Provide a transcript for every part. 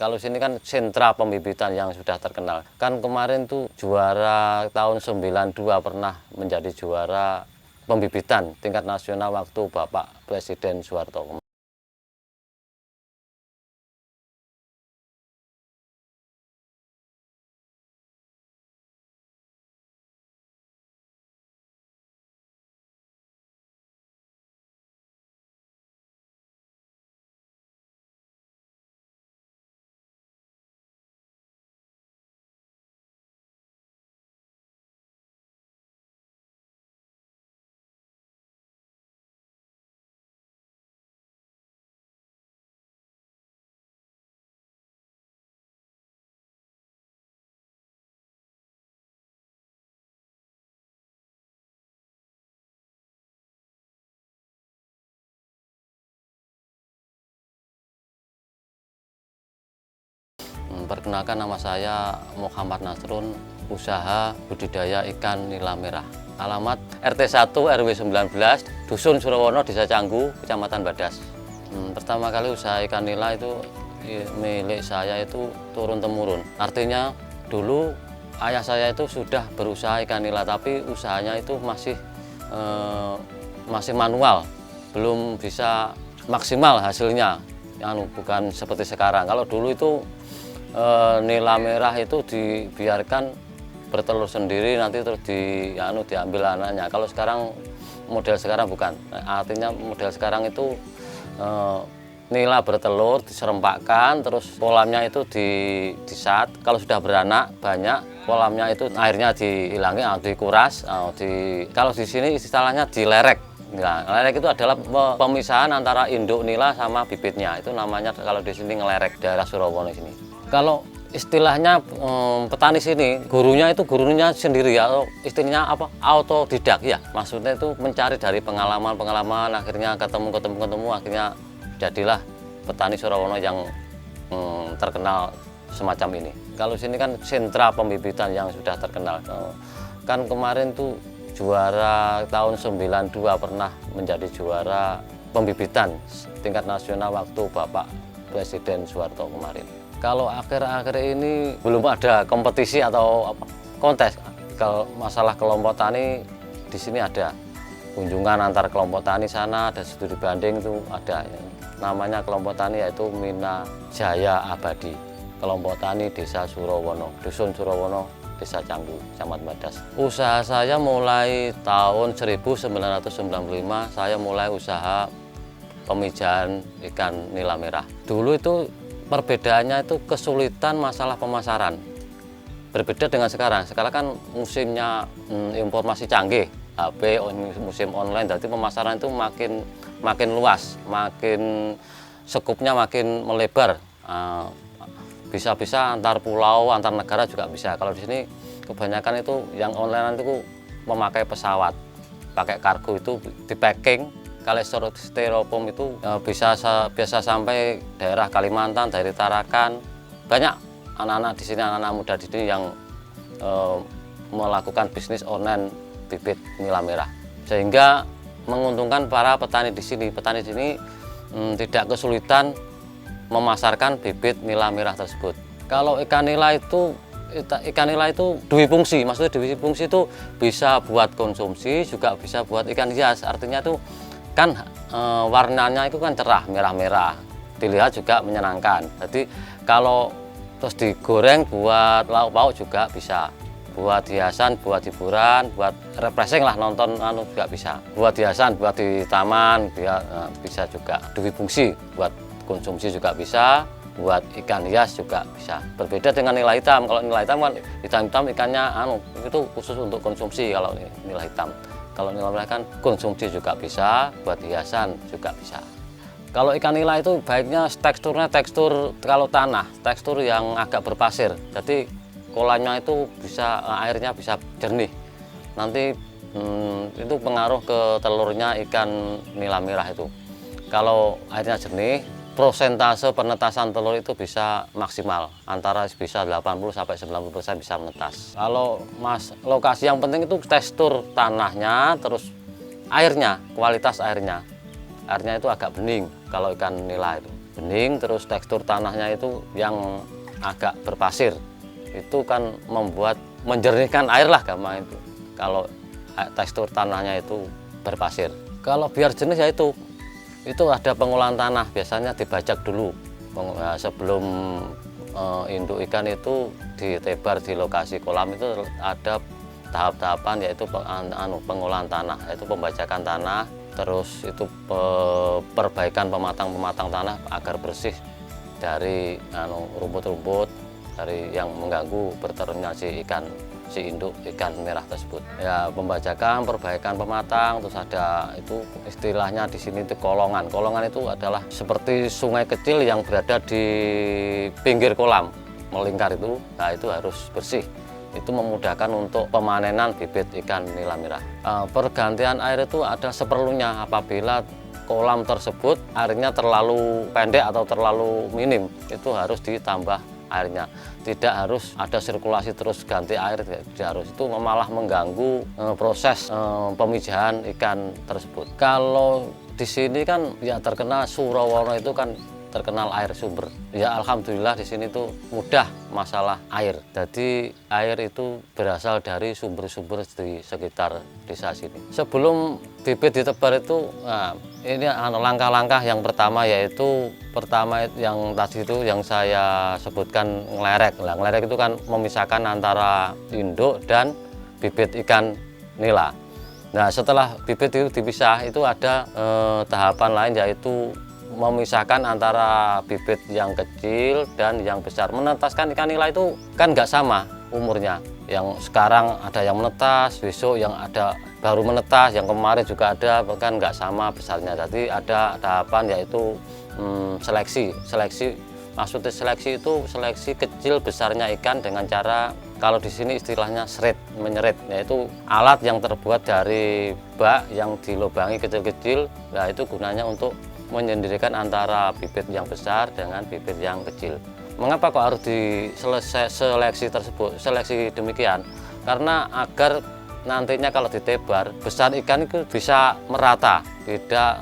Kalau sini kan sentra pembibitan yang sudah terkenal. Kan kemarin tuh juara tahun 92 pernah menjadi juara pembibitan tingkat nasional waktu Bapak Presiden Soeharto. Perkenalkan, nama saya Muhammad Nasrun, usaha budidaya ikan nila merah. Alamat RT 1 RW 19, Dusun Surawono, Desa Canggu, Kecamatan Badas. Pertama kali usaha ikan nila itu milik saya itu turun-temurun. Artinya dulu ayah saya itu sudah berusaha ikan nila, tapi usahanya itu masih manual, belum bisa maksimal hasilnya. Bukan seperti sekarang. Kalau dulu itu nila merah itu dibiarkan bertelur sendiri, nanti terus diambil anaknya. Kalau sekarang, model sekarang bukan. Artinya model sekarang itu nila bertelur diserempakkan, terus kolamnya itu disat. Kalau sudah beranak banyak, kolamnya itu airnya dihilangi, dikuras. Kalau di sini istilahnya dilerek. Nah, lerek itu adalah pemisahan antara induk nila sama bibitnya. Itu namanya kalau di sini ngelerek, daerah Surawono sini. Kalau istilahnya petani sini, gurunya sendiri ya, atau istilahnya apa? Autodidak ya. Maksudnya itu mencari dari pengalaman, akhirnya ketemu, akhirnya jadilah petani Surawono yang terkenal semacam ini. Kalau sini kan sentra pembibitan yang sudah terkenal. Kan kemarin tuh juara tahun 92 pernah menjadi juara pembibitan tingkat nasional waktu Bapak Presiden Soeharto kemarin. Kalau akhir-akhir ini belum ada kompetisi atau kontes. Kalau masalah kelompok tani di sini ada kunjungan antar kelompok tani sana, ada studi banding itu ada. Namanya kelompok tani yaitu Mina Jaya Abadi. Kelompok tani Desa Surawono, Dusun Surawono, Desa Canggu, Kecamatan Badas. Usaha saya mulai tahun 1995, saya mulai usaha pemijahan ikan nila merah. Dulu itu perbedaannya itu kesulitan masalah pemasaran. Berbeda dengan sekarang. Sekarang kan musimnya informasi canggih, HP, musim online, jadi pemasaran itu makin luas, makin sekupnya makin melebar. Bisa-bisa antar pulau, antar negara juga bisa. Kalau di sini kebanyakan itu yang online itu memakai pesawat, pakai kargo itu di packing. Kalau styrofoam itu biasa sampai daerah Kalimantan, dari Tarakan. Banyak anak-anak di sini, anak-anak muda di sini yang melakukan bisnis online bibit nila merah, sehingga menguntungkan para petani di sini. Petani di sini tidak kesulitan memasarkan bibit nila merah tersebut. Kalau ikan nila itu dua fungsi, maksudnya dua fungsi itu bisa buat konsumsi, juga bisa buat ikan hias. Artinya itu kan warnanya itu kan cerah, merah-merah, dilihat juga menyenangkan. Jadi kalau terus digoreng buat lauk pauk juga bisa, buat hiasan, buat hiburan, buat refreshing lah, nonton juga bisa. Buat hiasan, buat di taman bisa juga. Dua fungsi, buat konsumsi juga bisa, buat ikan hias juga bisa. Berbeda dengan nila hitam. Kalau nila hitam kan hitam-hitam ikannya itu khusus untuk konsumsi. Kalau nila hitam, kalau nila merah kan konsumsi juga bisa, buat hiasan juga bisa. Kalau ikan nila itu baiknya teksturnya kalau tanah, tekstur yang agak berpasir. Jadi kolamnya itu airnya bisa jernih. Nanti itu pengaruh ke telurnya ikan nila merah itu. Kalau airnya jernih, prosentase penetasan telur itu bisa maksimal, antara bisa 80–90% bisa menetas. Kalau lokasi yang penting itu tekstur tanahnya, terus airnya, kualitas airnya. Airnya itu agak bening kalau ikan nila itu. bening, terus tekstur tanahnya itu yang agak berpasir. Itu kan membuat menjernihkan air lah gampang itu. Kalau tekstur tanahnya itu berpasir. Kalau biar jernih ya itu ada pengolahan tanah, biasanya dibajak dulu. Sebelum induk ikan itu ditebar di lokasi kolam itu ada tahap-tahapan, yaitu pengolahan tanah, yaitu pembajakan tanah, terus itu perbaikan pematang tanah agar bersih dari rumput-rumput dari yang mengganggu bertelurnya si induk ikan merah tersebut. Ya, pembajakan, perbaikan pematang, terus ada itu istilahnya di sini itu kolongan. Kolongan itu adalah seperti sungai kecil yang berada di pinggir kolam, melingkar itu. Nah, itu harus bersih. Itu memudahkan untuk pemanenan bibit ikan nila merah. Pergantian air itu ada seperlunya apabila kolam tersebut airnya terlalu pendek atau terlalu minim, itu harus ditambah airnya. Tidak harus ada sirkulasi terus ganti air, tidak harus. Itu malah mengganggu proses pemijahan ikan tersebut. Kalau di sini kan ya terkenal Surawono itu kan terkenal air sumber. Ya alhamdulillah di sini tuh mudah masalah air. Jadi air itu berasal dari sumber-sumber di sekitar desa sini. Sebelum bibit ditebar itu, nah, ini langkah-langkah yang pertama yaitu yang tadi itu yang saya sebutkan ngelerek. Nah, ngelerek itu kan memisahkan antara induk dan bibit ikan nila. Nah, setelah bibit itu dipisah itu ada tahapan lain yaitu memisahkan antara bibit yang kecil dan yang besar. Menetaskan ikan nila itu kan nggak sama umurnya. Yang sekarang ada yang menetas, besok yang ada baru menetas, yang kemarin juga ada, bahkan nggak sama besarnya. Jadi ada tahapan yaitu seleksi. Maksudnya seleksi itu seleksi kecil besarnya ikan dengan cara, kalau di sini istilahnya menyerit, yaitu alat yang terbuat dari bak yang dilubangi kecil-kecil. Nah, itu gunanya untuk menyendirikan antara bibit yang besar dengan bibit yang kecil. Mengapa kok harus seleksi demikian? Karena agar nantinya kalau ditebar, besar ikan itu bisa merata, tidak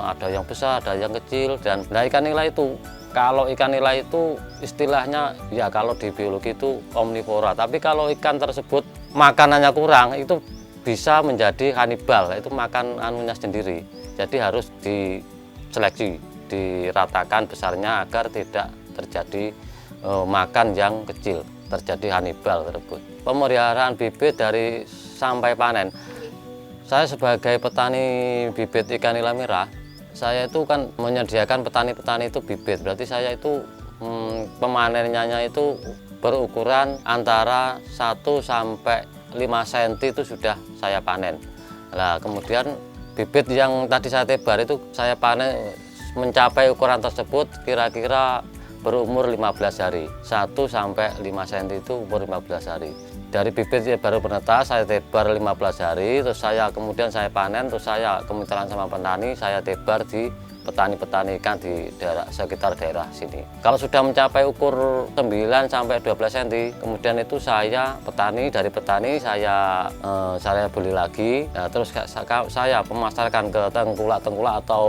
ada yang besar, ada yang kecil. Dan nah, ikan nila itu, kalau ikan nila itu istilahnya ya kalau di biologi itu omnivora, tapi kalau ikan tersebut makanannya kurang, itu bisa menjadi kanibal, itu makan anunya sendiri. Jadi harus diseleksi, diratakan besarnya agar tidak terjadi makan yang kecil, terjadi kanibal tersebut. Pemeliharaan bibit dari sampai panen. Saya sebagai petani bibit ikan nila merah, saya itu kan menyediakan petani-petani itu bibit. Berarti saya itu pemanennya itu berukuran antara 1 sampai 5 cm itu sudah saya panen. Nah, kemudian bibit yang tadi saya tebar itu saya panen mencapai ukuran tersebut kira-kira berumur 15 hari. 1 sampai 5 cm itu umur 15 hari. Dari bibit baru menetas saya tebar 15 hari, terus kemudian saya panen, terus saya kemitraan sama petani, saya tebar di petani-petani ikan di sekitar daerah sini. Kalau sudah mencapai ukur 9 sampai 12 cm, kemudian itu dari petani saya beli lagi. Nah, terus saya pemasarkan ke tengkulak-tengkulak atau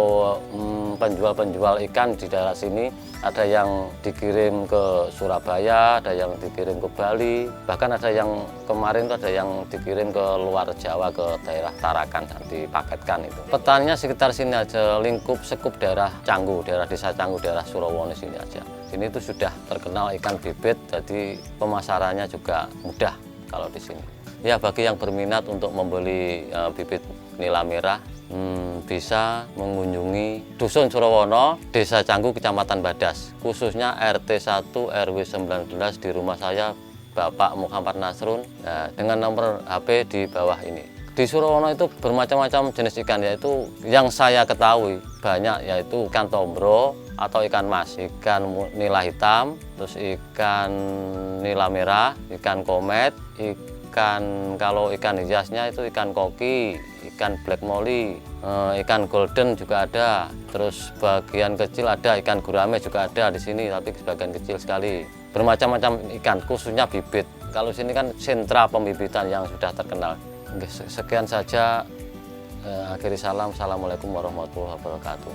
penjual-penjual ikan di daerah sini. Ada yang dikirim ke Surabaya, ada yang dikirim ke Bali, bahkan ada yang kemarin itu ada yang dikirim ke luar Jawa, ke daerah Tarakan dan dipaketkan itu. Petaninya sekitar sini aja, lingkup sekup daerah Canggu, daerah desa Canggu, daerah Surawono sini aja. Sini itu sudah terkenal ikan bibit, jadi pemasarannya juga mudah kalau di sini. Ya, bagi yang berminat untuk membeli bibit nila merah, bisa mengunjungi Dusun Surawono, Desa Canggu, Kecamatan Badas, khususnya RT 1 RW 19 di rumah saya, Bapak Muhammad Nasrun, dengan nomor HP di bawah ini. Di Surawono itu bermacam-macam jenis ikan, yaitu yang saya ketahui banyak, yaitu ikan tombro atau ikan mas, ikan nila hitam, terus ikan nila merah, ikan komet, kalau ikan hiasnya itu ikan koki, ikan black molly, ikan golden juga ada. Terus bagian kecil ada ikan gurame juga ada di sini, tapi sebagian kecil sekali. Bermacam-macam ikan, khususnya bibit. Kalau sini kan sentra pembibitan yang sudah terkenal. Sekian saja. Akhiri salam. Assalamualaikum warahmatullahi wabarakatuh.